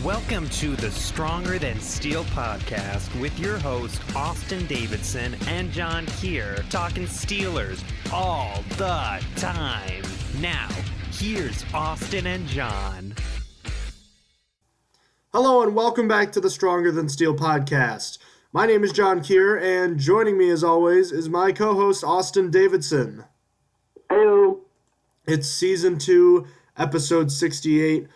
Welcome to the Stronger Than Steel podcast with your host, Austin Davidson and John Keir, talking Steelers all the time. Now, here's Austin and John. Hello and welcome back to the Stronger Than Steel podcast. My name is John Keir, and joining me as always is my co-host, Austin Davidson. Hello. It's Season 2, Episode 68.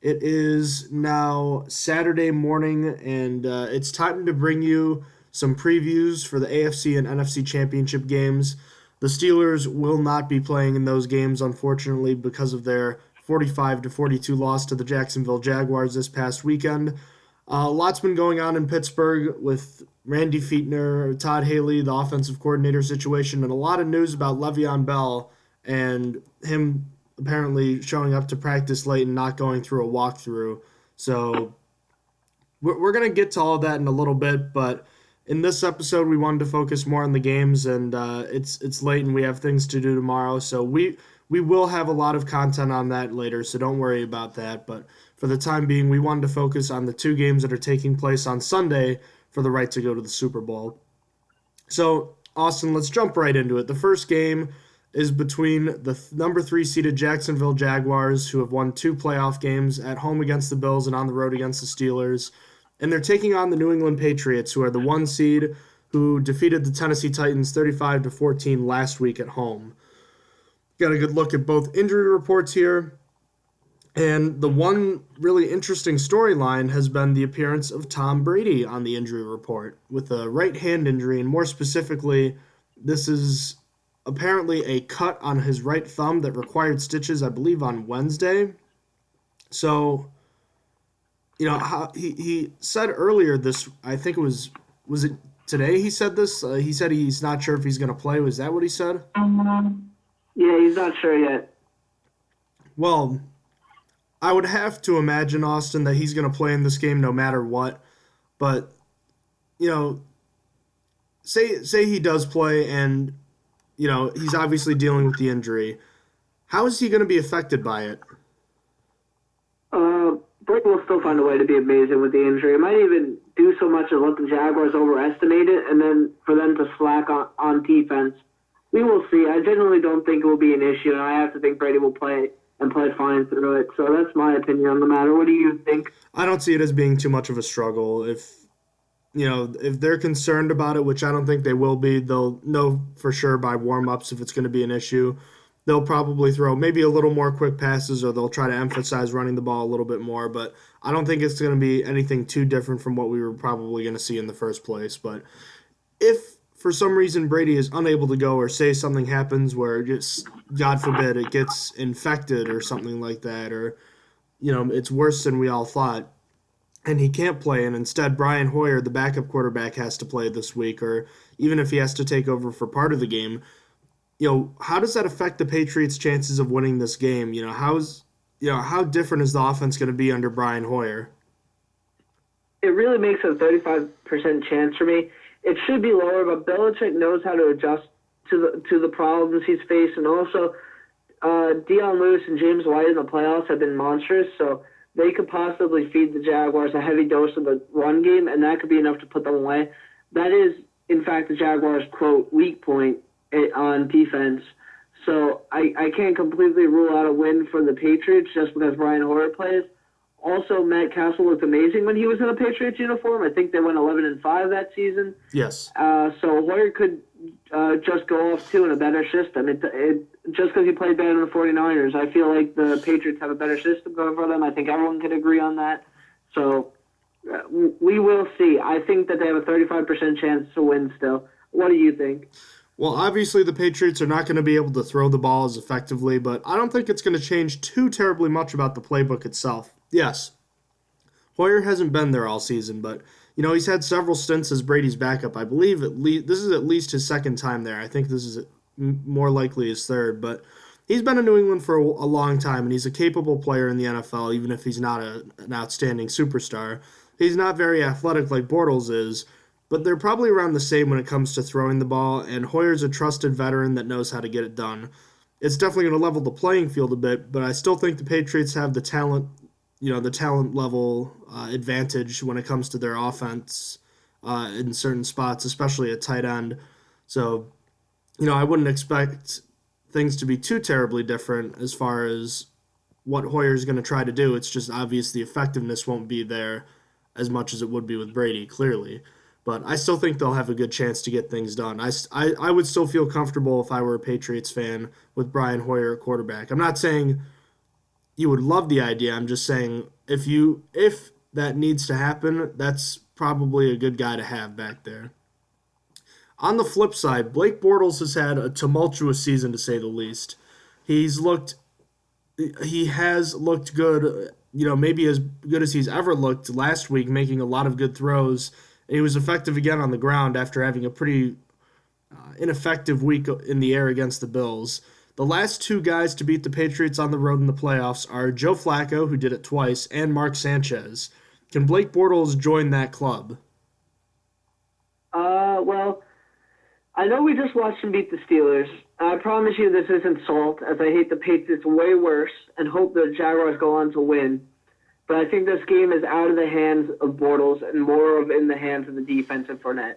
It is now Saturday morning, and it's time to bring you some previews for the AFC and NFC Championship games. The Steelers will not be playing in those games, unfortunately, because of their 45-42 loss to the Jacksonville Jaguars this past weekend. Lots been going on in Pittsburgh with Randy Fichtner, Todd Haley, the offensive coordinator situation, and a lot of news about Le'Veon Bell and him apparently showing up to practice late and not going through a walkthrough. So we're going to get to all of that in a little bit, but in this episode we wanted to focus more on the games, and it's late and we have things to do tomorrow, so we will have a lot of content on that later, so don't worry about that. But for the time being, we wanted to focus on the two games that are taking place on Sunday for the right to go to the Super Bowl. So, Austin, let's jump right into it. The first game is between the number 3 seeded Jacksonville Jaguars, who have won 2 playoff games at home against the Bills and on the road against the Steelers. And they're taking on the New England Patriots, who are the 1 seed, who defeated the Tennessee Titans 35-14 last week at home. Got a good look at both injury reports here. And the one really interesting storyline has been the appearance of Tom Brady on the injury report with a right hand injury. And more specifically, this is apparently a cut on his right thumb that required stitches, I believe, on Wednesday. So, you know, how he said earlier this, I think was it today he said this? He said he's not sure if he's going to play. Was that what he said? Yeah, he's not sure yet. Well, I would have to imagine, Austin, that he's going to play in this game no matter what. But, you know, say he does play and, you know, he's obviously dealing with the injury. How is he going to be affected by it? Brady will still find a way to be amazing with the injury. It might even do so much as let the Jaguars overestimate it and then for them to slack on defense. We will see. I genuinely don't think it will be an issue, and I have to think Brady will play and play fine through it. So that's my opinion on the matter. What do you think? I don't see it as being too much of a struggle. If they're concerned about it, which I don't think they will be, they'll know for sure by warm-ups if it's going to be an issue. They'll probably throw maybe a little more quick passes, or they'll try to emphasize running the ball a little bit more. But I don't think it's going to be anything too different from what we were probably going to see in the first place. But if for some reason Brady is unable to go, or say something happens where just, God forbid, it gets infected or something like that, or, you know, it's worse than we all thought, and he can't play, and instead Brian Hoyer, the backup quarterback, has to play this week, or even if he has to take over for part of the game, you know, how does that affect the Patriots' chances of winning this game? You know, how different is the offense going to be under Brian Hoyer? It really makes a 35% chance for me. It should be lower, but Belichick knows how to adjust to the problems he's faced, and also Deion Lewis and James White in the playoffs have been monstrous, so they could possibly feed the Jaguars a heavy dose of the run game, and that could be enough to put them away. That is, in fact, the Jaguars' quote weak point on defense. So I can't completely rule out a win for the Patriots just because Brian Hoyer plays. Also, Matt Castle looked amazing when he was in a Patriots uniform. I think they went 11-5 that season. Yes. So Hoyer could just go off too in a better system. Just because he played better than the 49ers, I feel like the Patriots have a better system going for them. I think everyone could agree on that. So we will see. I think that they have a 35% chance to win still. What do you think? Well, obviously the Patriots are not going to be able to throw the ball as effectively, but I don't think it's going to change too terribly much about the playbook itself. Yes, Hoyer hasn't been there all season, but you know he's had several stints as Brady's backup. I believe this is at least his second time there. I think this is more likely his third, but he's been in New England for a long time, and he's a capable player in the NFL, even if he's not an outstanding superstar. He's not very athletic like Bortles is, but they're probably around the same when it comes to throwing the ball, and Hoyer's a trusted veteran that knows how to get it done. It's definitely going to level the playing field a bit, but I still think the Patriots have the talent the talent level advantage when it comes to their offense in certain spots, especially at tight end. So, I wouldn't expect things to be too terribly different as far as what Hoyer's going to try to do. It's just obvious the effectiveness won't be there as much as it would be with Brady, clearly. But I still think they'll have a good chance to get things done. I would still feel comfortable if I were a Patriots fan with Brian Hoyer at quarterback. I'm not saying you would love the idea. I'm just saying if that needs to happen, that's probably a good guy to have back there. On the flip side, Blake Bortles has had a tumultuous season, to say the least. He has looked good, maybe as good as he's ever looked last week, making a lot of good throws. And he was effective again on the ground after having a pretty ineffective week in the air against the Bills. The last two guys to beat the Patriots on the road in the playoffs are Joe Flacco, who did it twice, and Mark Sanchez. Can Blake Bortles join that club? Well, I know we just watched him beat the Steelers. I promise you this isn't salt, as I hate the Patriots way worse and hope the Jaguars go on to win. But I think this game is out of the hands of Bortles and more of in the hands of the defense and Fournette.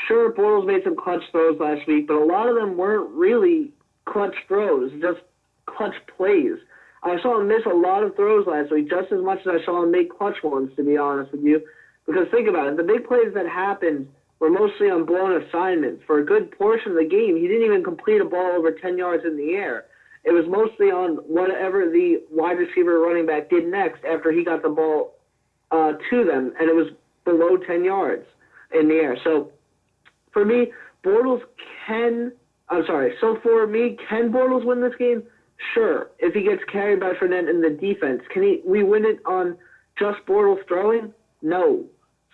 Sure, Bortles made some clutch throws last week, but a lot of them weren't really clutch throws, just clutch plays. I saw him miss a lot of throws last week, just as much as I saw him make clutch ones, to be honest with you. Because think about it, the big plays that happened were mostly on blown assignments. For a good portion of the game, he didn't even complete a ball over 10 yards in the air. It was mostly on whatever the wide receiver running back did next after he got the ball to them, and it was below 10 yards in the air. So for me, can Bortles win this game? Sure. If he gets carried by Fournette in the defense, we win it on just Bortles throwing? No.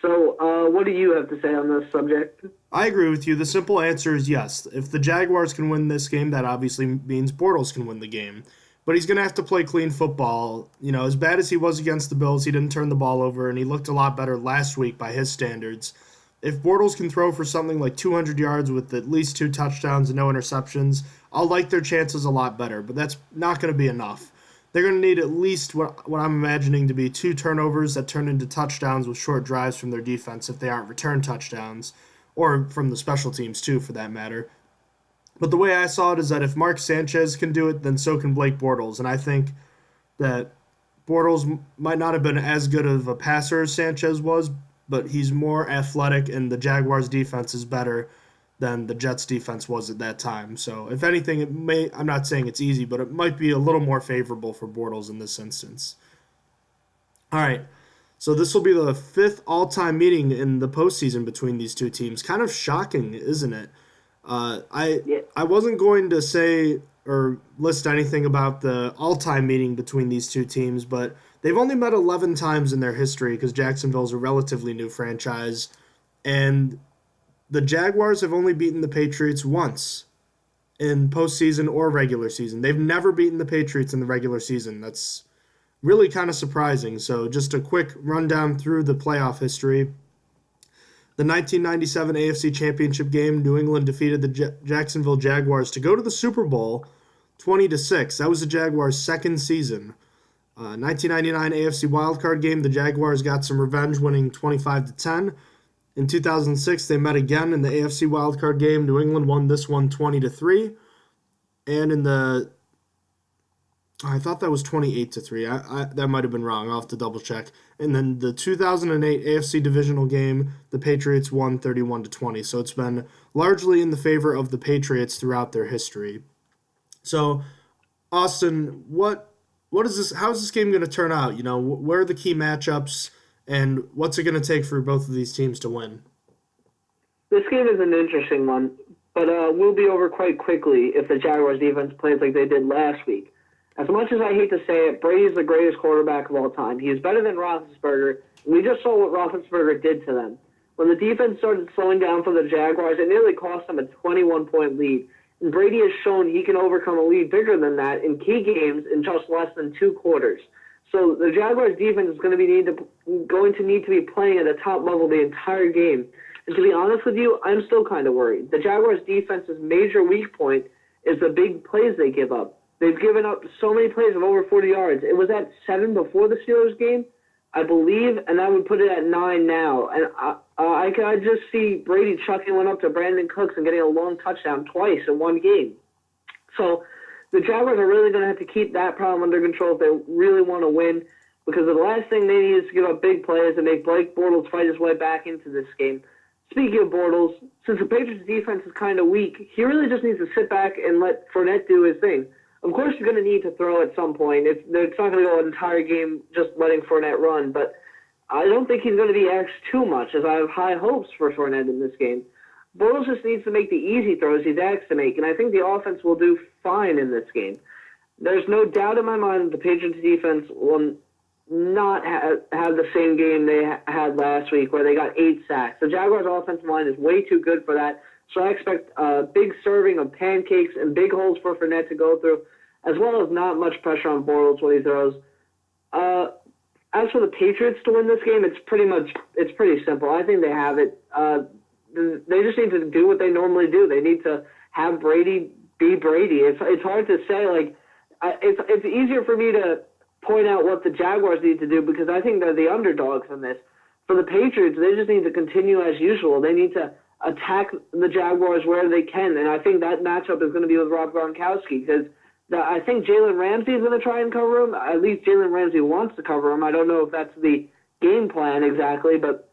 So what do you have to say on this subject? I agree with you. The simple answer is yes. If the Jaguars can win this game, that obviously means Bortles can win the game. But he's going to have to play clean football. As bad as he was against the Bills, he didn't turn the ball over, and he looked a lot better last week by his standards. If Bortles can throw for something like 200 yards with at least 2 touchdowns and no interceptions, I'll like their chances a lot better, but that's not going to be enough. They're going to need at least what I'm imagining to be 2 turnovers that turn into touchdowns with short drives from their defense if they aren't return touchdowns, or from the special teams too, for that matter. But the way I saw it is that if Mark Sanchez can do it, then so can Blake Bortles, and I think that Bortles might not have been as good of a passer as Sanchez was, but he's more athletic, and the Jaguars' defense is better than the Jets' defense was at that time. So, if anything, I'm not saying it's easy, but it might be a little more favorable for Bortles in this instance. All right, so this will be the 5th all-time meeting in the postseason between these two teams. Kind of shocking, isn't it? I wasn't going to say or list anything about the all-time meeting between these two teams, but they've only met 11 times in their history because Jacksonville's a relatively new franchise, and the Jaguars have only beaten the Patriots once in postseason or regular season. They've never beaten the Patriots in the regular season. That's really kind of surprising. So just a quick rundown through the playoff history. The 1997 AFC Championship game, New England defeated the Jacksonville Jaguars to go to the Super Bowl 20-6. That was the Jaguars' second season. 1999 AFC wildcard game, the Jaguars got some revenge, winning 25-10. In 2006, they met again in the AFC wildcard game. New England won this one 20-3. And I thought that was 28-3. That might have been wrong. I'll have to double check. And then the 2008 AFC divisional game, the Patriots won 31-20. So it's been largely in the favor of the Patriots throughout their history. So, Austin, what is this? How is this game going to turn out? Where are the key matchups? And what's it going to take for both of these teams to win? This game is an interesting one, but we'll be over quite quickly if the Jaguars defense plays like they did last week. As much as I hate to say it, Brady's the greatest quarterback of all time. He is better than Roethlisberger, and we just saw what Roethlisberger did to them. When the defense started slowing down for the Jaguars, it nearly cost them a 21-point lead. And Brady has shown he can overcome a lead bigger than that in key games in just less than 2 quarters. So the Jaguars' defense is going to need to be playing at a top level the entire game. And to be honest with you, I'm still kind of worried. The Jaguars' defense's major weak point is the big plays they give up. They've given up so many plays of over 40 yards. It was at 7 before the Steelers game, I believe, and that would put it at 9 now. And I could just see Brady chucking one up to Brandon Cooks and getting a long touchdown twice in one game. So the Jaguars are really going to have to keep that problem under control if they really want to win, because the last thing they need is to give up big plays and make Blake Bortles fight his way back into this game. Speaking of Bortles, since the Patriots' defense is kind of weak, he really just needs to sit back and let Fournette do his thing. Of course, he's going to need to throw at some point. It's not going to go an entire game just letting Fournette run, but I don't think he's going to be asked too much, as I have high hopes for Fournette in this game. Bortles just needs to make the easy throws he's asked to make, and I think the offense will do fine in this game. There's no doubt in my mind that the Patriots' defense will not have the same game they had last week where they got 8 sacks. The Jaguars' offensive line is way too good for that, so I expect a big serving of pancakes and big holes for Fournette to go through, as well as not much pressure on Bortles when he throws. As for the Patriots to win this game, it's pretty simple. I think they have it. They just need to do what they normally do. They need to have Brady be Brady. It's hard to say. It's easier for me to point out what the Jaguars need to do because I think they're the underdogs in this. For the Patriots, they just need to continue as usual. They need to attack the Jaguars where they can, and I think that matchup is going to be with Rob Gronkowski because I think Jalen Ramsey is going to try and cover him. At least Jalen Ramsey wants to cover him. I don't know if that's the game plan exactly, but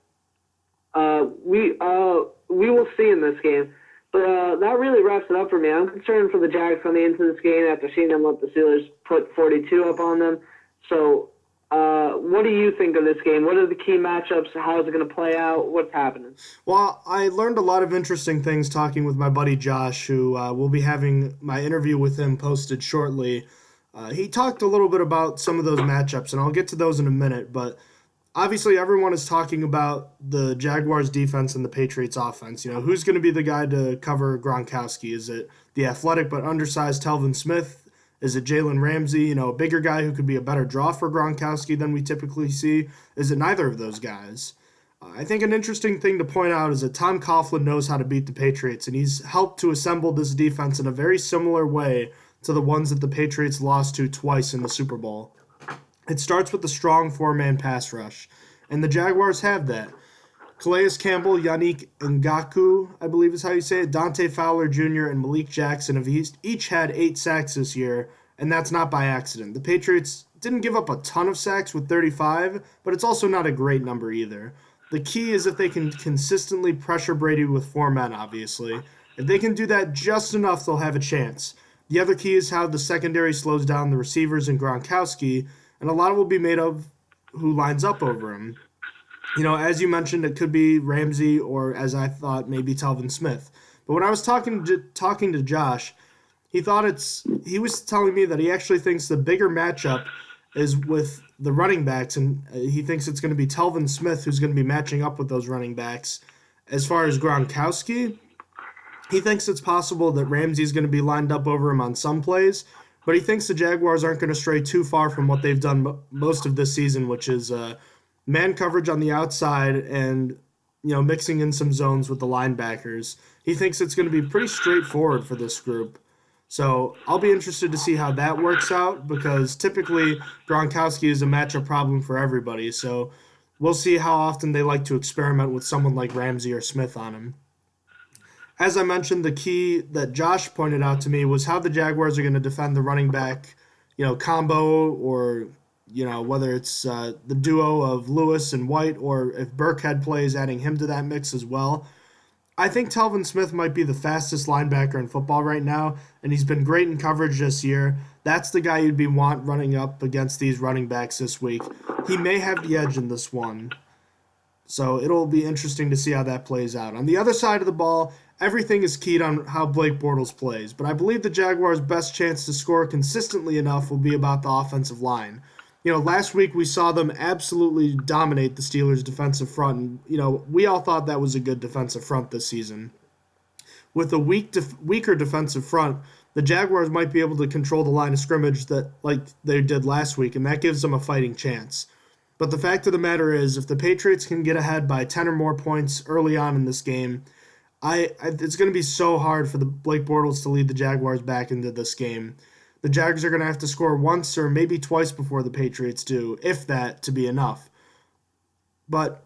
we will see in this game. But that really wraps it up for me. I'm concerned for the Jags coming into this game after seeing them let the Steelers put 42 up on them. So what do you think of this game? What are the key matchups? How is it going to play out? What's happening? Well, I learned a lot of interesting things talking with my buddy Josh, who will be having my interview with him posted shortly. He talked a little bit about some of those matchups, and I'll get to those in a minute. But obviously everyone is talking about the Jaguars' defense and the Patriots' offense. You know, who's going to be the guy to cover Gronkowski? Is it the athletic but undersized Telvin Smith? Is it Jalen Ramsey, you know, a bigger guy who could be a better draw for Gronkowski than we typically see? Is it neither of those guys? I think an interesting thing to point out is that Tom Coughlin knows how to beat the Patriots, and he's helped to assemble this defense in a very similar way to the ones that the Patriots lost to twice in the Super Bowl. It starts with the strong 4-man pass rush, and the Jaguars have that. Calais Campbell, Yannick Ngakoue, I believe is how you say it, Dante Fowler Jr., and Malik Jackson have each had 8 sacks this year, and that's not by accident. The Patriots didn't give up a ton of sacks with 35, but it's also not a great number either. The key is if they can consistently pressure Brady with 4 men, obviously. If they can do that just enough, they'll have a chance. The other key is how the secondary slows down the receivers and Gronkowski, and a lot will be made of who lines up over him. You know, as you mentioned, it could be Ramsey or, as I thought, maybe Telvin Smith. But when I was talking to Josh, he was telling me that he actually thinks the bigger matchup is with the running backs, and he thinks it's going to be Telvin Smith who's going to be matching up with those running backs. As far as Gronkowski, he thinks it's possible that Ramsey's going to be lined up over him on some plays, but he thinks the Jaguars aren't going to stray too far from what they've done most of this season, which is man coverage on the outside and, you know, mixing in some zones with the linebackers. He thinks it's going to be pretty straightforward for this group. So I'll be interested to see how that works out because typically Gronkowski is a matchup problem for everybody. So we'll see how often they like to experiment with someone like Ramsey or Smith on him. As I mentioned, the key that Josh pointed out to me was how the Jaguars are going to defend the running back, you know, combo or, you know, whether it's the duo of Lewis and White or if Burkhead plays, adding him to that mix as well. I think Telvin Smith might be the fastest linebacker in football right now, and he's been great in coverage this year. That's the guy you'd be running up against these running backs this week. He may have the edge in this one, so it'll be interesting to see how that plays out. On the other side of the ball, everything is keyed on how Blake Bortles plays, but I believe the Jaguars' best chance to score consistently enough will be about the offensive line. You know, last week we saw them absolutely dominate the Steelers' defensive front, and, you know, we all thought that was a good defensive front this season. With a weaker defensive front, the Jaguars might be able to control the line of scrimmage like they did last week, and that gives them a fighting chance. But the fact of the matter is, if the Patriots can get ahead by 10 or more points early on in this game, it's going to be so hard for the Blake Bortles to lead the Jaguars back into this game. the Jags are going to have to score once or maybe twice before the Patriots do, if that, to be enough. But,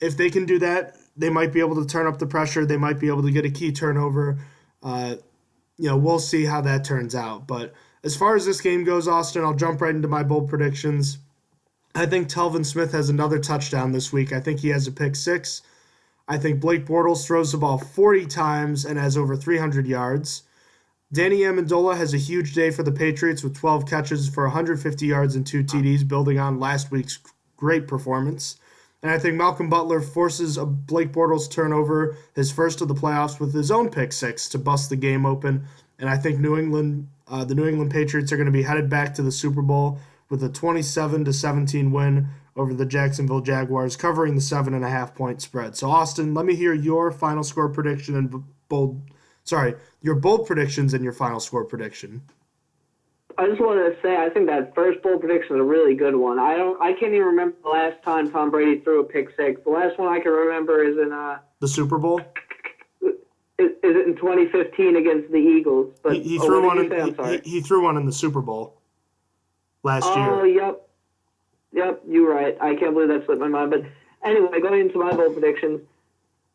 if they can do that, they might be able to turn up the pressure. They might be able to get a key turnover. We'll see how that turns out. But as far as this game goes, Austin, I'll jump right into my bold predictions. I think Telvin Smith has another touchdown this week. I think he has a pick six. I think Blake Bortles throws the ball 40 times and has over 300 yards. Danny Amendola has a huge day for the Patriots with 12 catches for 150 yards and 2 TDs, building on last week's great performance. And I think Malcolm Butler forces a Blake Bortles turnover, his first of the playoffs, with his own pick six to bust the game open. And I think the New England Patriots are going to be headed back to the Super Bowl with a 27-17 win over the Jacksonville Jaguars, covering the 7.5-point spread. So, Austin, let me hear your final score prediction and your bold predictions and your final score prediction. I just wanted to say I think that first bold prediction is a really good one. I can't even remember the last time Tom Brady threw a pick six. The last one I can remember is in the Super Bowl. Is it in 2015 against the Eagles? But he threw one. He threw one in the Super Bowl last year. Oh, yep, you're right. I can't believe that slipped my mind. But anyway, going into my bold predictions,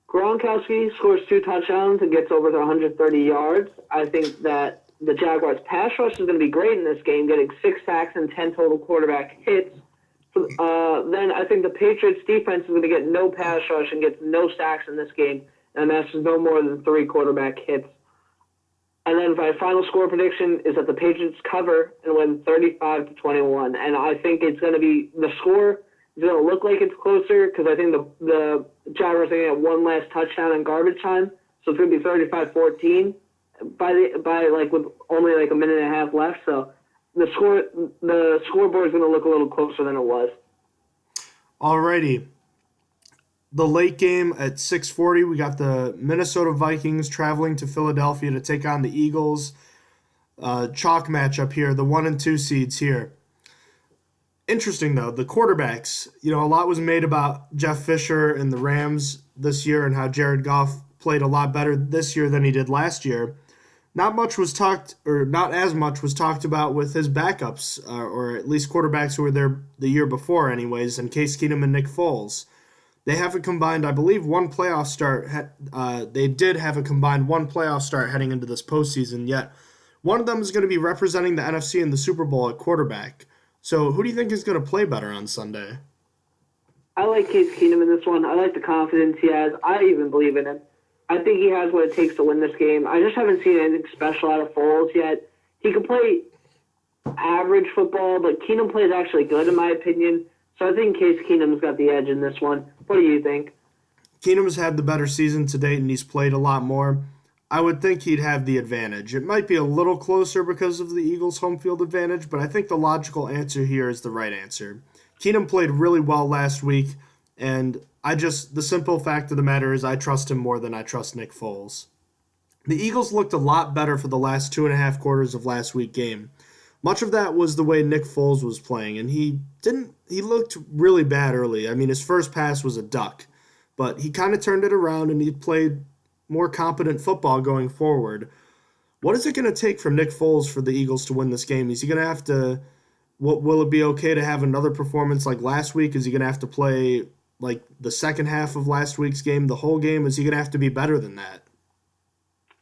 Gronkowski scores 2 touchdowns and gets over the 130 yards. I think that the Jaguars' pass rush is going to be great in this game, getting 6 sacks and 10 total quarterback hits. Then I think the Patriots' defense is going to get no pass rush and gets no sacks in this game, and that's no more than 3 quarterback hits. And then my final score prediction is that the Patriots cover and win 35-21. And I think it's going to be the score is going to look like it's closer because I think the Jaguars are going to get one last touchdown in garbage time, so it's going to be 35-14 with only like a minute and a half left. So the scoreboard is going to look a little closer than it was. Alrighty. The late game at 6:40, we got the Minnesota Vikings traveling to Philadelphia to take on the Eagles. Chalk matchup here, the 1 and 2 seeds here. Interesting, though, the quarterbacks. A lot was made about Jeff Fisher and the Rams this year and how Jared Goff played a lot better this year than he did last year. Not as much was talked about with his backups, or at least quarterbacks who were there the year before anyways, and Case Keenum and Nick Foles. They have a combined, I believe, one playoff start. They did have a combined one playoff start heading into this postseason, yet one of them is going to be representing the NFC in the Super Bowl at quarterback. So who do you think is going to play better on Sunday? I like Case Keenum in this one. I like the confidence he has. I even believe in him. I think he has what it takes to win this game. I just haven't seen anything special out of Foles yet. He can play average football, but Keenum plays actually good in my opinion. So I think Case Keenum's got the edge in this one. What do you think? Keenum's had the better season to date, and he's played a lot more. I would think he'd have the advantage. It might be a little closer because of the Eagles' home field advantage, but I think the logical answer here is the right answer. Keenum played really well last week, and the simple fact of the matter is I trust him more than I trust Nick Foles. The Eagles looked a lot better for the last 2.5 quarters of last week's game. Much of that was the way Nick Foles was playing, and he looked really bad early. I mean, his first pass was a duck, but he kind of turned it around and he played more competent football going forward. What is it going to take from Nick Foles for the Eagles to win this game? Is he going to have to, will it be okay to have another performance like last week? Is he going to have to play like the second half of last week's game, the whole game? Is he going to have to be better than that?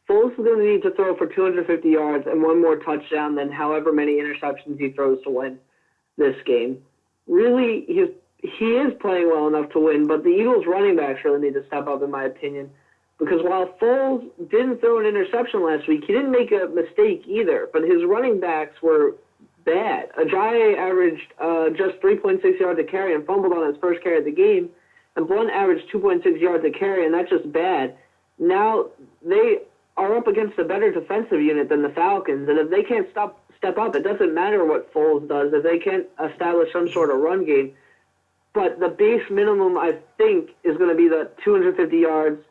Foles is going to need to throw for 250 yards and one more touchdown than however many interceptions he throws to win this game. Really, he is playing well enough to win, but the Eagles' running backs really need to step up, in my opinion. Because while Foles didn't throw an interception last week, he didn't make a mistake either, but his running backs were bad. Ajayi averaged just 3.6 yards a carry and fumbled on his first carry of the game, and Blunt averaged 2.6 yards a carry, and that's just bad. Now they are up against a better defensive unit than the Falcons, and if they can't step up, it doesn't matter what Foles does if they can't establish some sort of run game. But the base minimum, I think, is going to be the 250 yards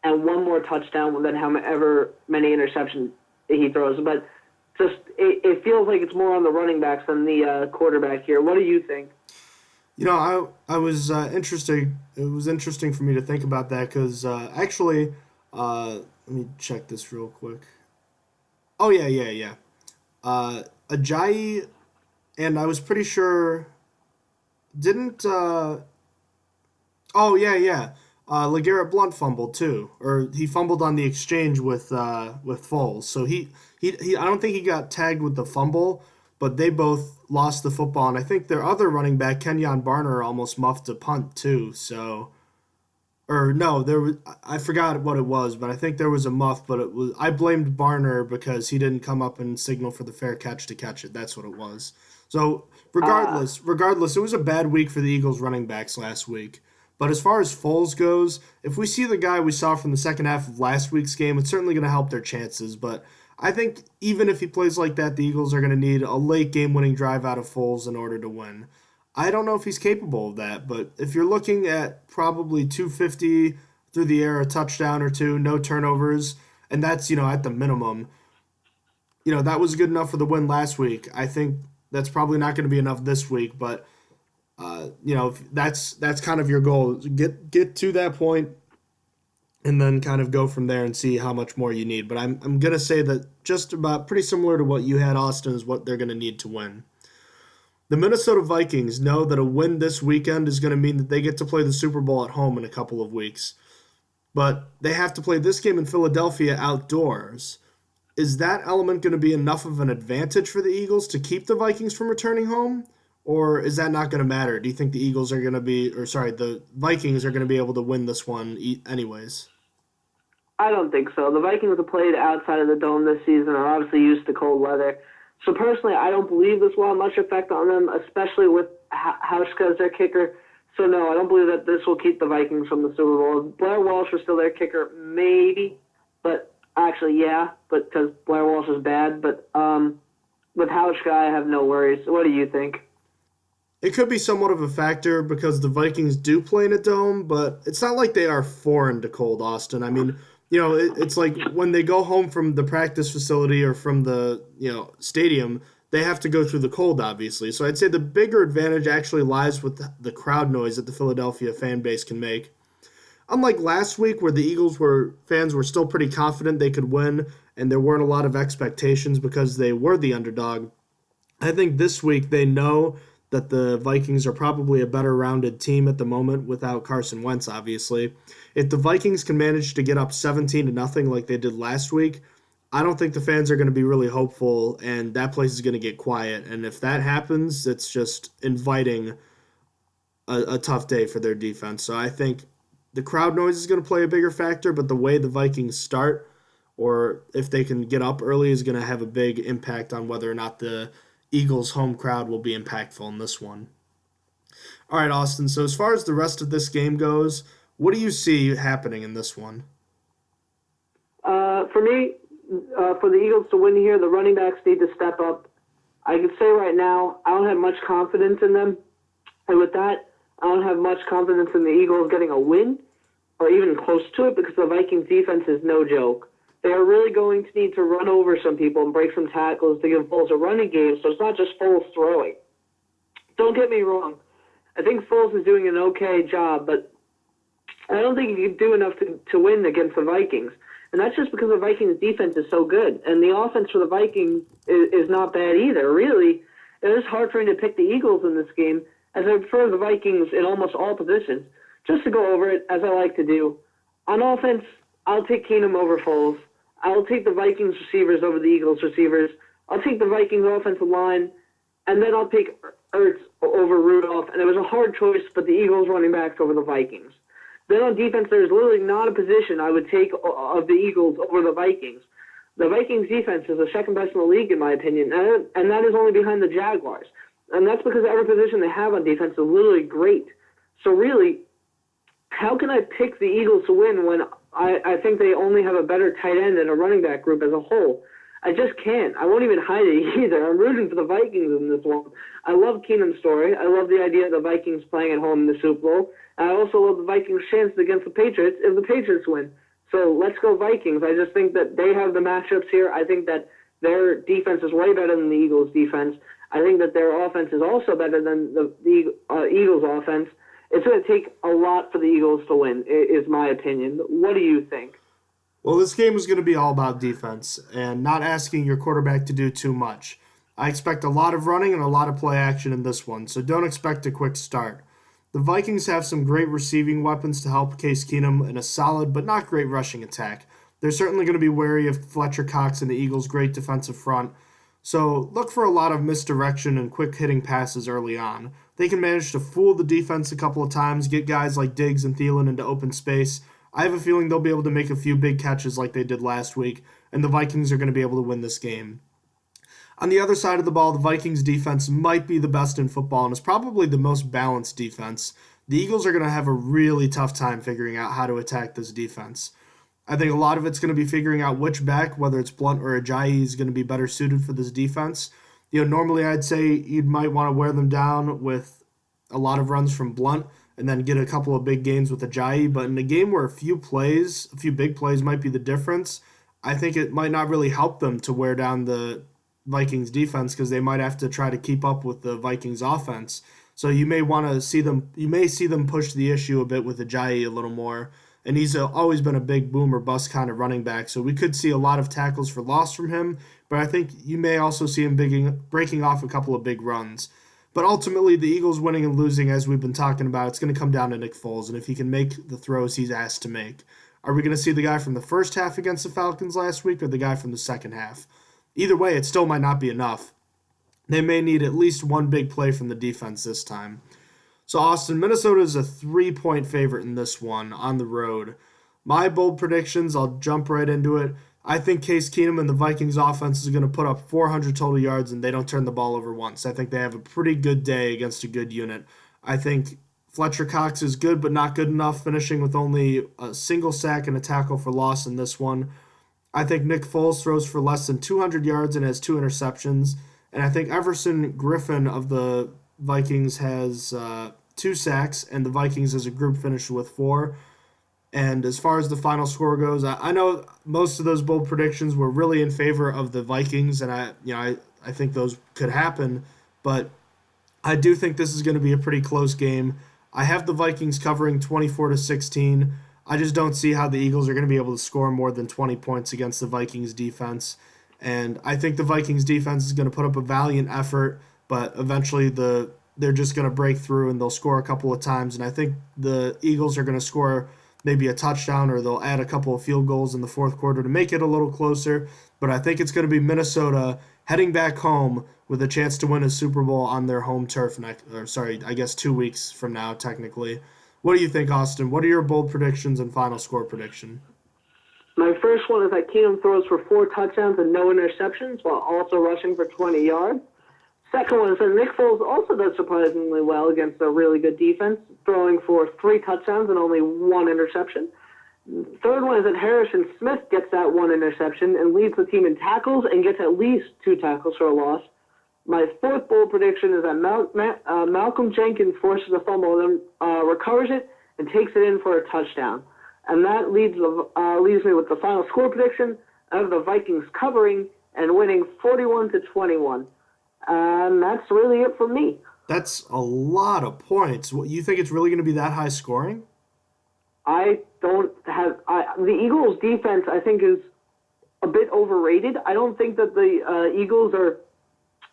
and one more touchdown than however many interceptions he throws. But just it feels like it's more on the running backs than the quarterback here. What do you think? I was interesting. It was interesting for me to think about that because let me check this real quick. Oh, yeah. Ajayi, and I was pretty sure, didn't, LeGarrette Blount fumbled too, or he fumbled on the exchange with Foles. So he I don't think he got tagged with the fumble, but they both lost the football, and I think their other running back, Kenyon Barner, almost muffed a punt too. So, or no, I forgot what it was, but I think there was a muff. But I blamed Barner because he didn't come up and signal for the fair catch to catch it. That's what it was. So regardless, it was a bad week for the Eagles running backs last week. But as far as Foles goes, if we see the guy we saw from the second half of last week's game, it's certainly going to help their chances. But I think even if he plays like that, the Eagles are going to need a late game-winning drive out of Foles in order to win. I don't know if he's capable of that, but if you're looking at probably 250 through the air, a touchdown or two, no turnovers, and that's, at the minimum, that was good enough for the win last week. I think that's probably not going to be enough this week, but that's kind of your goal. Get to that point and then kind of go from there and see how much more you need. But I'm going to say that just about pretty similar to what you had, Austin, is what they're going to need to win. The Minnesota Vikings know that a win this weekend is going to mean that they get to play the Super Bowl at home in a couple of weeks. But they have to play this game in Philadelphia outdoors. Is that element going to be enough of an advantage for the Eagles to keep the Vikings from returning home? Or is that not going to matter? Do you think the Vikings are going to be able to win this one anyways? I don't think so. The Vikings have played outside of the dome this season and are obviously used to cold weather. So personally, I don't believe this will have much effect on them, especially with Hauschka as their kicker. So no, I don't believe that this will keep the Vikings from the Super Bowl. If Blair Walsh was still their kicker, maybe. But actually, yeah, but because Blair Walsh is bad. But with Hauschka, I have no worries. What do you think? It could be somewhat of a factor because the Vikings do play in a dome, but it's not like they are foreign to cold, Austin. I mean, it's like when they go home from the practice facility or from the, stadium, they have to go through the cold, obviously. So I'd say the bigger advantage actually lies with the crowd noise that the Philadelphia fan base can make. Unlike last week where the fans were still pretty confident they could win and there weren't a lot of expectations because they were the underdog, I think this week they know that the Vikings are probably a better rounded team at the moment without Carson Wentz, obviously. If the Vikings can manage to get up 17-0 like they did last week, I don't think the fans are going to be really hopeful, and that place is going to get quiet. And if that happens, it's just inviting a tough day for their defense. So I think the crowd noise is going to play a bigger factor, but the way the Vikings start, or if they can get up early, is going to have a big impact on whether or not the Eagles' home crowd will be impactful in this one. All right, Austin, so as far as the rest of this game goes, what do you see happening in this one? For me, for the Eagles to win here, the running backs need to step up. I can say right now, I don't have much confidence in them. And with that, I don't have much confidence in the Eagles getting a win or even close to it because the Vikings defense is no joke. They are really going to need to run over some people and break some tackles to give Foles a running game, so it's not just Foles throwing. Don't get me wrong. I think Foles is doing an okay job, but I don't think he can do enough to win against the Vikings. And that's just because the Vikings' defense is so good. And the offense for the Vikings is not bad either. Really, it is hard for me to pick the Eagles in this game, as I prefer the Vikings in almost all positions. Just to go over it, as I like to do. On offense, I'll take Keenum over Foles. I'll take the Vikings receivers over the Eagles receivers. I'll take the Vikings offensive line, and then I'll take Ertz over Rudolph. And it was a hard choice, but the Eagles running backs over the Vikings. Then on defense, there's literally not a position I would take of the Eagles over the Vikings. The Vikings defense is the second best in the league, in my opinion, and that is only behind the Jaguars. And that's because every position they have on defense is literally great. So really, how can I pick the Eagles to win when I think they only have a better tight end and a running back group as a whole? I just can't. I won't even hide it either. I'm rooting for the Vikings in this one. I love Keenum's story. I love the idea of the Vikings playing at home in the Super Bowl. And I also love the Vikings' chances against the Patriots if the Patriots win. So let's go Vikings. I just think that they have the matchups here. I think that their defense is way better than the Eagles' defense. I think that their offense is also better than the Eagles' offense. It's going to take a lot for the Eagles to win, is my opinion. What do you think? Well, this game is going to be all about defense and not asking your quarterback to do too much. I expect a lot of running and a lot of play action in this one, so don't expect a quick start. The Vikings have some great receiving weapons to help Case Keenum in a solid but not great rushing attack. They're certainly going to be wary of Fletcher Cox and the Eagles' great defensive front, so look for a lot of misdirection and quick hitting passes early on. They can manage to fool the defense a couple of times, get guys like Diggs and Thielen into open space. I have a feeling they'll be able to make a few big catches like they did last week, and the Vikings are going to be able to win this game. On the other side of the ball, the Vikings defense might be the best in football and is probably the most balanced defense. The Eagles are going to have a really tough time figuring out how to attack this defense. I think a lot of it's going to be figuring out which back, whether it's Blunt or Ajayi, is going to be better suited for this defense. Normally I'd say you might want to wear them down with a lot of runs from Blunt and then get a couple of big gains with Ajayi. But in a game where a few big plays might be the difference, I think it might not really help them to wear down the Vikings defense because they might have to try to keep up with the Vikings offense. So you may see them push the issue a bit with Ajayi a little more. And he's always been a big boom or bust kind of running back. So we could see a lot of tackles for loss from him, but I think you may also see him breaking off a couple of big runs. But ultimately, the Eagles winning and losing, as we've been talking about, it's going to come down to Nick Foles and if he can make the throws he's asked to make. Are we going to see the guy from the first half against the Falcons last week or the guy from the second half? Either way, it still might not be enough. They may need at least one big play from the defense this time. So, Austin, Minnesota is a 3-point favorite in this one on the road. My bold predictions, I'll jump right into it. I think Case Keenum and the Vikings offense is going to put up 400 total yards and they don't turn the ball over once. I think they have a pretty good day against a good unit. I think Fletcher Cox is good but not good enough, finishing with only a single sack and a tackle for loss in this one. I think Nick Foles throws for less than 200 yards and has 2 interceptions. And I think Everson Griffin of the Vikings has 2 sacks, and the Vikings as a group finished with 4. And as far as the final score goes, I know most of those bold predictions were really in favor of the Vikings, and I think those could happen, but I do think this is going to be a pretty close game. I have the Vikings covering 24-16. I just don't see how the Eagles are going to be able to score more than 20 points against the Vikings defense. And I think the Vikings defense is going to put up a valiant effort, but eventually they're just going to break through and they'll score a couple of times. And I think the Eagles are going to score maybe a touchdown or they'll add a couple of field goals in the fourth quarter to make it a little closer. But I think it's going to be Minnesota heading back home with a chance to win a Super Bowl on their home turf 2 weeks from now, technically. What do you think, Austin? What are your bold predictions and final score prediction? My first one is that Keenum throws for 4 touchdowns and no interceptions while also rushing for 20 yards. Second one is that Nick Foles also does surprisingly well against a really good defense, throwing for 3 touchdowns and only 1 interception. Third one is that Harrison Smith gets that 1 interception and leads the team in tackles and gets at least 2 tackles for a loss. My fourth bold prediction is that Malcolm Jenkins forces a fumble and then recovers it and takes it in for a touchdown. And that leaves me with the final score prediction of the Vikings covering and winning 41-21. And that's really it for me. That's a lot of points. You think it's really going to be that high scoring? The Eagles' defense, I think, is a bit overrated. I don't think that the Eagles are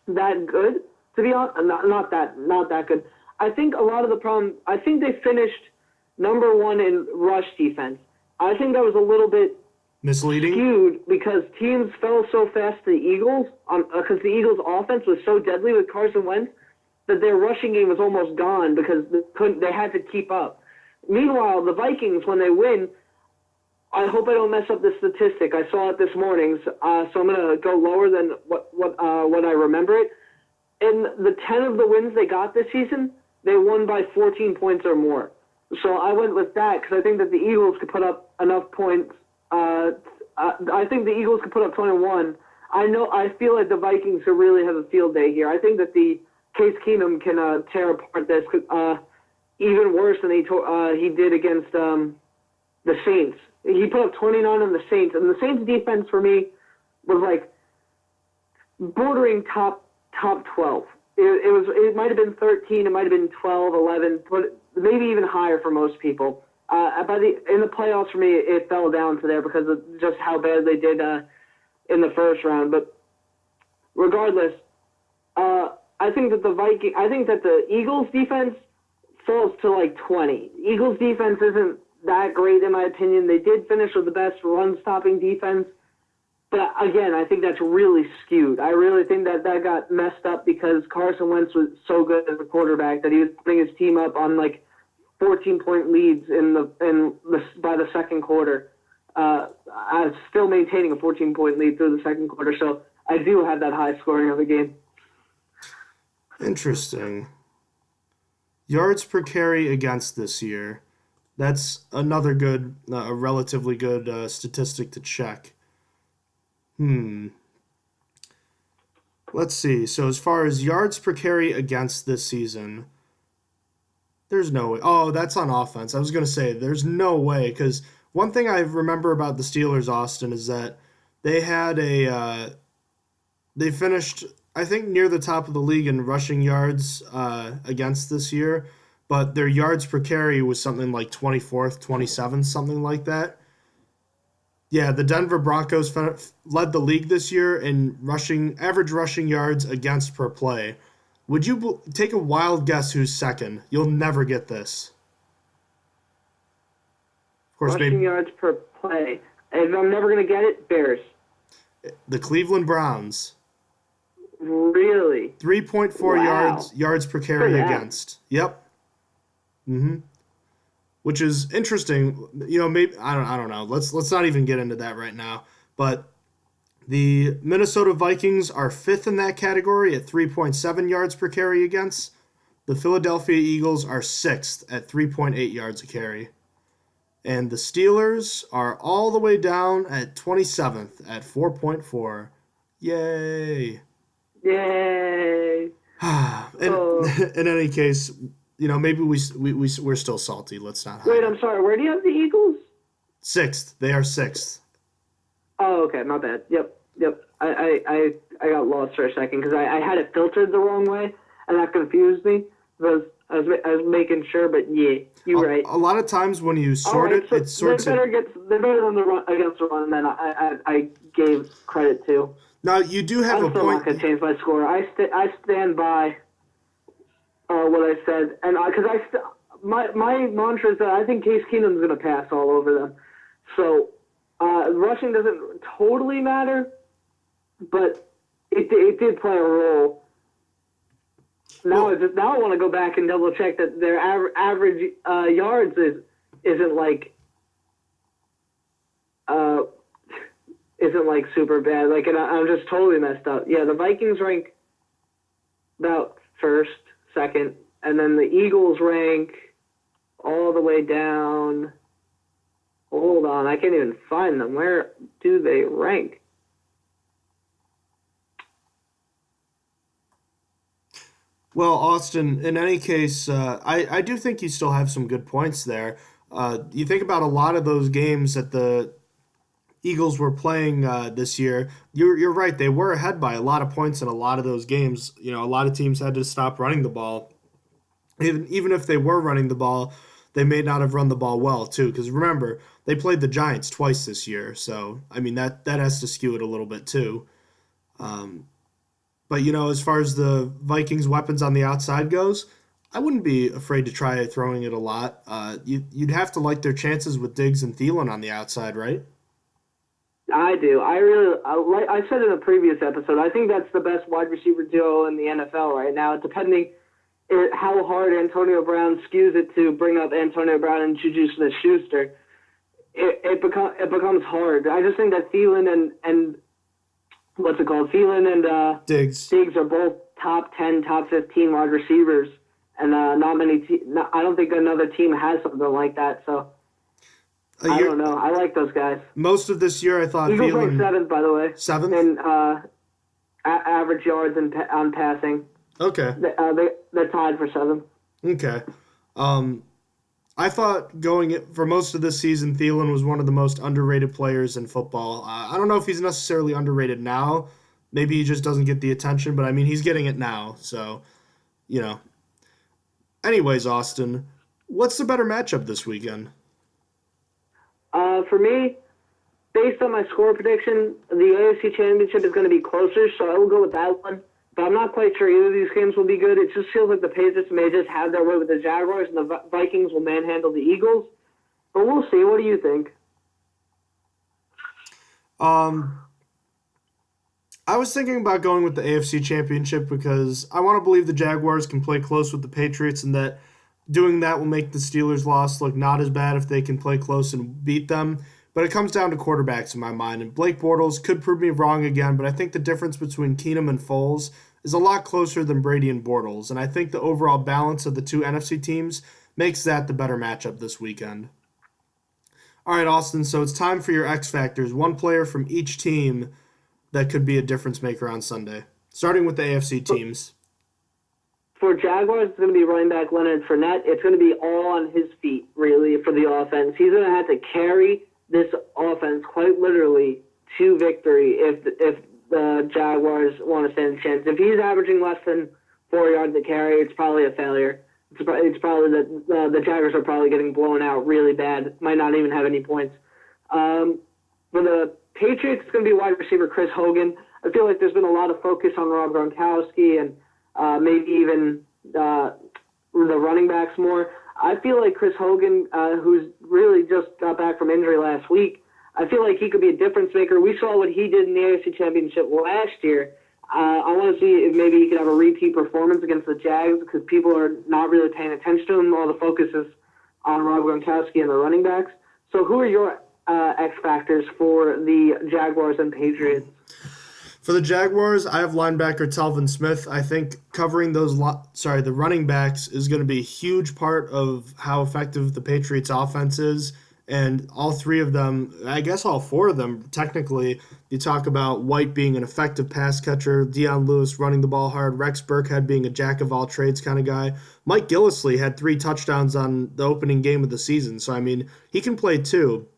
that good, to be honest. Not that good. I think a lot of the problem, I think they finished number 1 in rush defense. I think that was a little bit misleading, skewed because teams fell so fast to the Eagles because the Eagles' offense was so deadly with Carson Wentz that their rushing game was almost gone because they had to keep up. Meanwhile, the Vikings, when they win, I hope I don't mess up the statistic. I saw it this morning, so I'm going to go lower than what I remember it. In the 10 of the wins they got this season, they won by 14 points or more. So I went with that because I think that the Eagles could put up enough points. I think the Eagles could put up 21. I feel like the Vikings could really have a field day here. I think that the Case Keenum can tear apart this even worse than he did against the Saints. He put up 29 on the Saints, and the Saints defense for me was like bordering top 12. It might have been 13, it might have been 12, 11, but maybe even higher for most people. In the playoffs for me, it fell down to there because of just how bad they did in the first round. But regardless, I think that the Eagles defense falls to like 20. Eagles defense isn't that great in my opinion. They did finish with the best run-stopping defense. But again, I think that's really skewed. I really think that got messed up because Carson Wentz was so good as a quarterback that he was putting his team up on like 14-point leads by the second quarter. I was still maintaining a 14-point lead through the second quarter, so I do have that high scoring of the game. Interesting. Yards per carry against this year. That's another good, a relatively good statistic to check. Let's see. So as far as yards per carry against this season, there's no way. Oh, that's on offense. I was going to say there's no way, because one thing I remember about the Steelers, Austin, is that they had they finished, I think, near the top of the league in rushing yards against this year, but their yards per carry was something like 24th, 27th, something like that. Yeah, the Denver Broncos led the league this year in average rushing yards against per play. Would you take a wild guess who's second? You'll never get this. Of course, rushing yards per play. If I'm never going to get it, Bears. The Cleveland Browns. Really? 3.4 yards per carry against. Yep. Which is interesting. You know, maybe I don't know. Let's not even get into that right now. But the Minnesota Vikings are fifth in that category at 3.7 yards per carry against. The Philadelphia Eagles are sixth at 3.8 yards a carry. And the Steelers are all the way down at 27th at 4.4. Yay. Yay. In any case, you know, maybe we're still salty. Let's not. Wait, I'm sorry. Where do you have the Eagles? Sixth. They are sixth. Oh, okay. My bad. Yep. I got lost for a second because I had it filtered the wrong way, and that confused me. I was making sure, but yeah, you're right. A lot of times when you sort it, it sorts it. They're better than the run against the run than I gave credit to. Now, you do have a point. I'm still not going to change my score. I stand by what I said, and because my mantra is that I think Case Keenum's going to pass all over them. So rushing doesn't totally matter, but it did play a role. Now I want to go back and double check that their average yards isn't like super bad. Like, and I'm just totally messed up. Yeah, the Vikings rank about first, second, and then the Eagles rank all the way down. Hold on, I can't even find them. Where do they rank? Well, Austin, in any case, I do think you still have some good points there. You think about a lot of those games that the Eagles were playing this year. You're right. They were ahead by a lot of points in a lot of those games. You know, a lot of teams had to stop running the ball. Even if they were running the ball, they may not have run the ball well, too. Because remember, they played the Giants twice this year. So, I mean, that has to skew it a little bit, too. But, you know, as far as the Vikings' weapons on the outside goes, I wouldn't be afraid to try throwing it a lot. You'd have to like their chances with Diggs and Thielen on the outside, right? I do. I said in a previous episode, I think that's the best wide receiver duo in the NFL right now, depending how hard Antonio Brown skews it to bring up Antonio Brown and Juju Smith-Schuster. It becomes hard. I just think that Thielen and what's it called? Thielen and Diggs are both top 10, top 15 wide receivers, and not many. I don't think another team has something like that. So I don't know. I like those guys. Most of this year, I thought Eagles ranked seventh, by the way. Seventh in average yards on passing. Okay. They're tied for seventh. Okay. I thought for most of this season, Thielen was one of the most underrated players in football. I don't know if he's necessarily underrated now. Maybe he just doesn't get the attention, but I mean, he's getting it now. So, you know. Anyways, Austin, what's the better matchup this weekend? For me, based on my score prediction, the AFC Championship is going to be closer, so I will go with that one. But I'm not quite sure either of these games will be good. It just feels like the Patriots may just have their way with the Jaguars, and the Vikings will manhandle the Eagles. But we'll see. What do you think? I was thinking about going with the AFC Championship because I want to believe the Jaguars can play close with the Patriots and that doing that will make the Steelers' loss look not as bad if they can play close and beat them. But it comes down to quarterbacks in my mind, and Blake Bortles could prove me wrong again, but I think the difference between Keenum and Foles is a lot closer than Brady and Bortles, and I think the overall balance of the two NFC teams makes that the better matchup this weekend. All right, Austin, so it's time for your X Factors, one player from each team that could be a difference maker on Sunday, starting with the AFC teams. For Jaguars, it's going to be running back Leonard Fournette. It's going to be all on his feet, really, for the offense. He's going to have to carry this offense quite literally to victory if the Jaguars want to stand a chance. If he's averaging less than 4 yards a carry, it's probably a failure. It's probably that the Jaguars are probably getting blown out really bad, might not even have any points. For the Patriots, it's going to be wide receiver Chris Hogan. I feel like there's been a lot of focus on Rob Gronkowski and maybe even the running backs more. I feel like Chris Hogan, who's really just got back from injury last week, I feel like he could be a difference maker. We saw what he did in the AFC Championship last year. I want to see if maybe he could have a repeat performance against the Jags because people are not really paying attention to him. All the focus is on Rob Gronkowski and the running backs. So who are your X factors for the Jaguars and Patriots? For the Jaguars, I have linebacker Telvin Smith. I think covering the running backs is going to be a huge part of how effective the Patriots' offense is. And all three of them, I guess all four of them, technically, you talk about White being an effective pass catcher, Dion Lewis running the ball hard, Rex Burkhead being a jack-of-all-trades kind of guy. Mike Gillislee had 3 touchdowns on the opening game of the season. So, I mean, he can play too.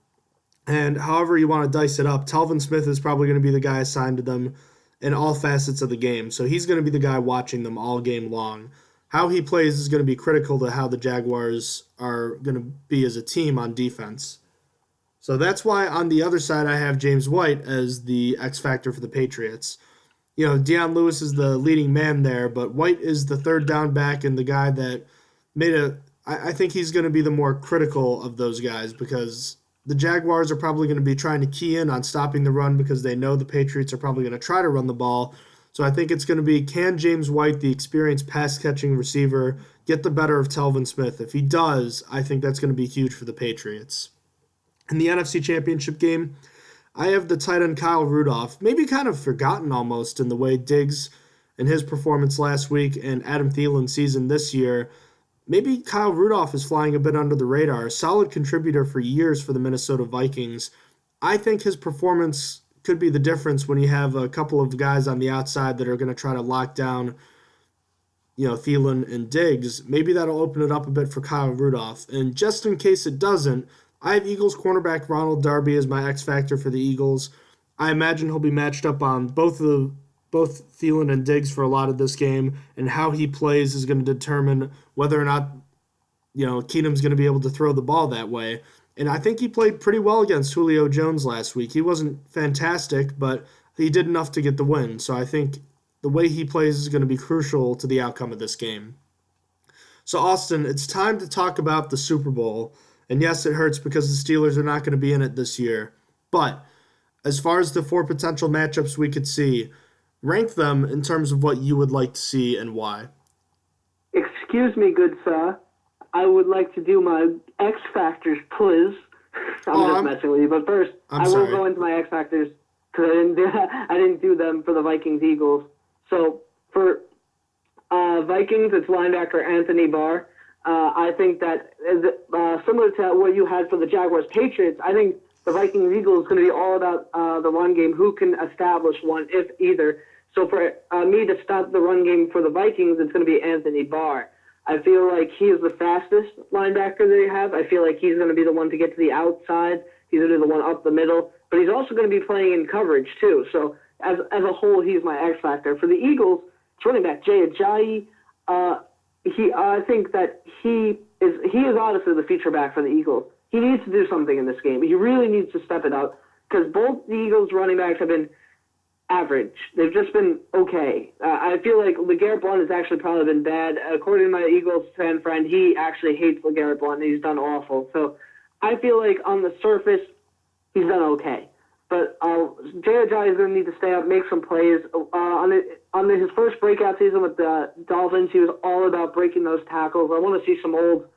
And however you want to dice it up, Telvin Smith is probably going to be the guy assigned to them in all facets of the game. So he's going to be the guy watching them all game long. How he plays is going to be critical to how the Jaguars are going to be as a team on defense. So that's why on the other side I have James White as the X factor for the Patriots. You know, Dion Lewis is the leading man there, but White is the third down back and the guy that I think he's going to be the more critical of those guys because the Jaguars are probably going to be trying to key in on stopping the run because they know the Patriots are probably going to try to run the ball. So I think it's going to be, can James White, the experienced pass-catching receiver, get the better of Telvin Smith? If he does, I think that's going to be huge for the Patriots. In the NFC Championship game, I have the tight end Kyle Rudolph, maybe kind of forgotten almost in the way Diggs and his performance last week and Adam Thielen's season this year. Maybe Kyle Rudolph is flying a bit under the radar, a solid contributor for years for the Minnesota Vikings. I think his performance could be the difference when you have a couple of guys on the outside that are going to try to lock down, Thielen and Diggs. Maybe that'll open it up a bit for Kyle Rudolph. And just in case it doesn't, I have Eagles cornerback Ronald Darby as my X factor for the Eagles. I imagine he'll be matched up on both Thielen and Diggs for a lot of this game, and how he plays is going to determine whether or not Keenum's going to be able to throw the ball that way. And I think he played pretty well against Julio Jones last week. He wasn't fantastic, but he did enough to get the win. So I think the way he plays is going to be crucial to the outcome of this game. So, Austin, it's time to talk about the Super Bowl. And yes, it hurts because the Steelers are not going to be in it this year. But as far as the 4 potential matchups we could see, rank them in terms of what you would like to see and why. Excuse me, good sir. I would like to do my X Factors, please. I'm messing with you, but first, I will go into my X Factors because I didn't do them for the Vikings-Eagles. So for Vikings, it's linebacker Anthony Barr. I think that similar to what you had for the Jaguars-Patriots, I think the Vikings-Eagles is going to be all about the run game, who can establish one, if either. So for me to stop the run game for the Vikings, it's going to be Anthony Barr. I feel like he is the fastest linebacker they have. I feel like he's going to be the one to get to the outside. He's going to be the one up the middle. But he's also going to be playing in coverage, too. So as a whole, he's my X factor. For the Eagles, it's running back Jay Ajayi. I think that he is honestly the feature back for the Eagles. he needs to do something in this game. He really needs to step it up because both the Eagles running backs have been average. They've just been okay. I feel like LeGarrette Blount has actually probably been bad. According to my Eagles fan friend, he actually hates LeGarrette Blount, and he's done awful. So I feel like on the surface, he's done okay. But Jay Ajayi is going to need to stay up, make some plays. On his first breakout season with the Dolphins, he was all about breaking those tackles. I want to see some old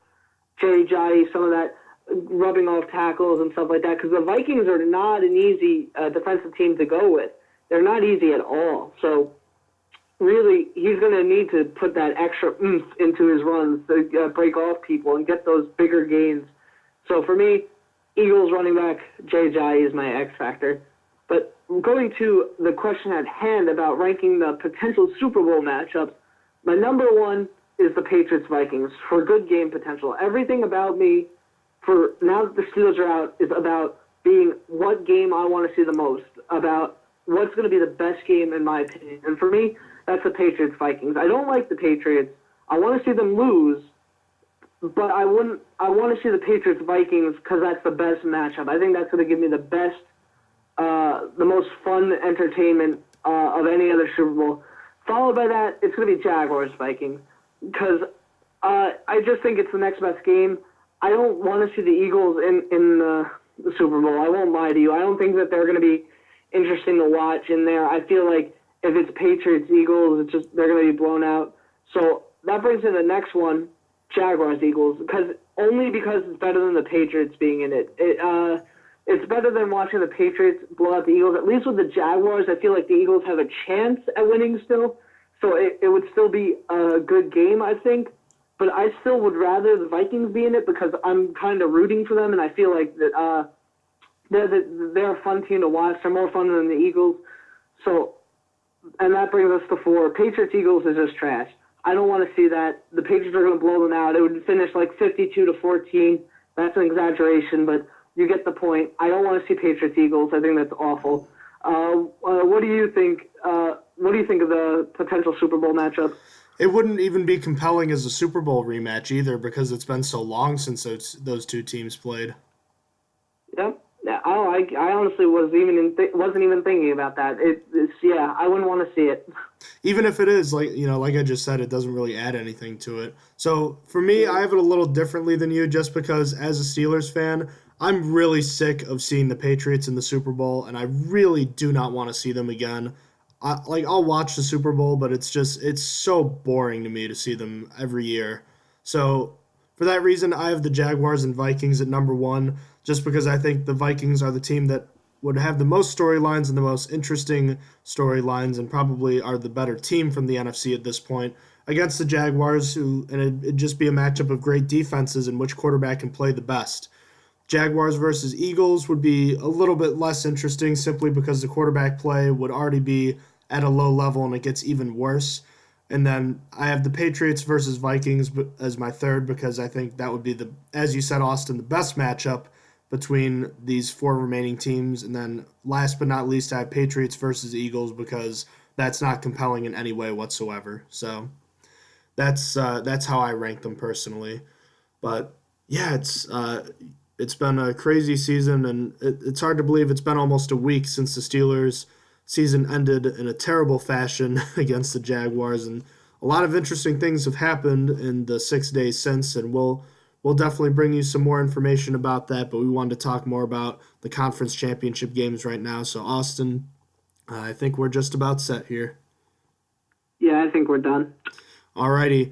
Jay Ajayi, some of that rubbing off tackles and stuff like that, because the Vikings are not an easy defensive team to go with. They're not easy at all. So really, he's going to need to put that extra oomph into his runs to break off people and get those bigger gains. So for me, Eagles running back Jay Ajayi is my X factor. But going to the question at hand about ranking the potential Super Bowl matchups, my number one is the Patriots-Vikings for good game potential. Everything about me, for now that the Steelers are out, is about being what game I want to see the most, about what's going to be the best game in my opinion. And for me, that's the Patriots-Vikings. I don't like the Patriots. I want to see them lose, but I want to see the Patriots-Vikings because that's the best matchup. I think that's going to give me the best, the most fun entertainment of any other Super Bowl. Followed by that, it's going to be Jaguars-Vikings because I just think it's the next best game. I don't want to see the Eagles in the Super Bowl. I won't lie to you. I don't think that they're going to be interesting to watch in there. I feel like if it's Patriots-Eagles, they're going to be blown out. So that brings in the next one, Jaguars-Eagles, because it's better than the Patriots being in it. It's better than watching the Patriots blow out the Eagles. At least with the Jaguars, I feel like the Eagles have a chance at winning still. So it would still be a good game, I think. But I still would rather the Vikings be in it because I'm kind of rooting for them, and I feel like that they're a fun team to watch. They're more fun than the Eagles. So, and that brings us to 4. Patriots-Eagles is just trash. I don't want to see that. The Patriots are going to blow them out. It would finish like 52-14. That's an exaggeration, but you get the point. I don't want to see Patriots-Eagles. I think that's awful. What do you think? What do you think of the potential Super Bowl matchup? It wouldn't even be compelling as a Super Bowl rematch either because it's been so long since those two teams played. Yep. Yeah. Oh, I honestly wasn't even thinking about that. I wouldn't want to see it. Even if it is, like I just said, it doesn't really add anything to it. So for me, I have it a little differently than you just because as a Steelers fan, I'm really sick of seeing the Patriots in the Super Bowl, and I really do not want to see them again. I'll watch the Super Bowl, but it's so boring to me to see them every year. So for that reason, I have the Jaguars and Vikings at number 1, just because I think the Vikings are the team that would have the most storylines and the most interesting storylines and probably are the better team from the NFC at this point against the Jaguars, and it'd just be a matchup of great defenses and which quarterback can play the best. Jaguars versus Eagles would be a little bit less interesting simply because the quarterback play would already be at a low level and it gets even worse. And then I have the Patriots versus Vikings as my third because I think that would be, as you said, Austin, the best matchup between these 4 remaining teams. And then last but not least, I have Patriots versus Eagles because that's not compelling in any way whatsoever. So that's how I rank them personally. But yeah, it's been a crazy season, and it's hard to believe it's been almost a week since the Steelers' season ended in a terrible fashion against the Jaguars, and a lot of interesting things have happened in the 6 days since, and we'll definitely bring you some more information about that, but we wanted to talk more about the conference championship games right now. So, Austin, I think we're just about set here. Yeah, I think we're done. Alrighty.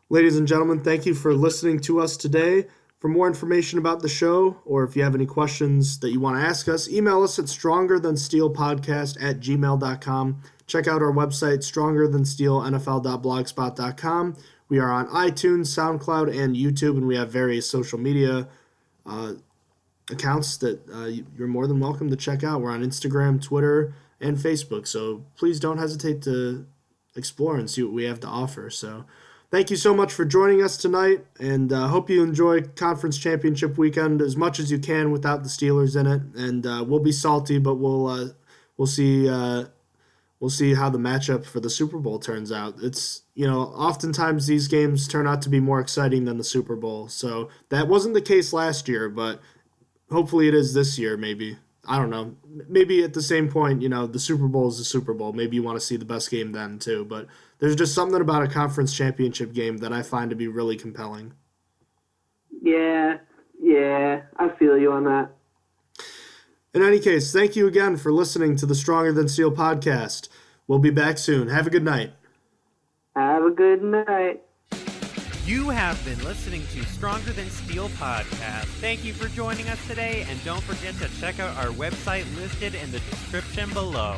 Ladies and gentlemen, thank you for listening to us today. For more information about the show, or if you have any questions that you want to ask us, email us at strongerthansteelpodcast@gmail.com. Check out our website, strongerthansteelnfl.blogspot.com. We are on iTunes, SoundCloud, and YouTube, and we have various social media accounts that you're more than welcome to check out. We're on Instagram, Twitter, and Facebook, so please don't hesitate to explore and see what we have to offer. So thank you so much for joining us tonight, and hope you enjoy Conference Championship Weekend as much as you can without the Steelers in it. And we'll be salty, but we'll see we'll see how the matchup for the Super Bowl turns out. It's, oftentimes these games turn out to be more exciting than the Super Bowl. So that wasn't the case last year, but hopefully it is this year, maybe. I don't know. Maybe at the same point, the Super Bowl is the Super Bowl. Maybe you want to see the best game then too. But there's just something about a conference championship game that I find to be really compelling. Yeah, I feel you on that. In any case, thank you again for listening to the Stronger Than Steel podcast. We'll be back soon. Have a good night. Have a good night. You have been listening to Stronger Than Steel podcast. Thank you for joining us today, and don't forget to check out our website listed in the description below.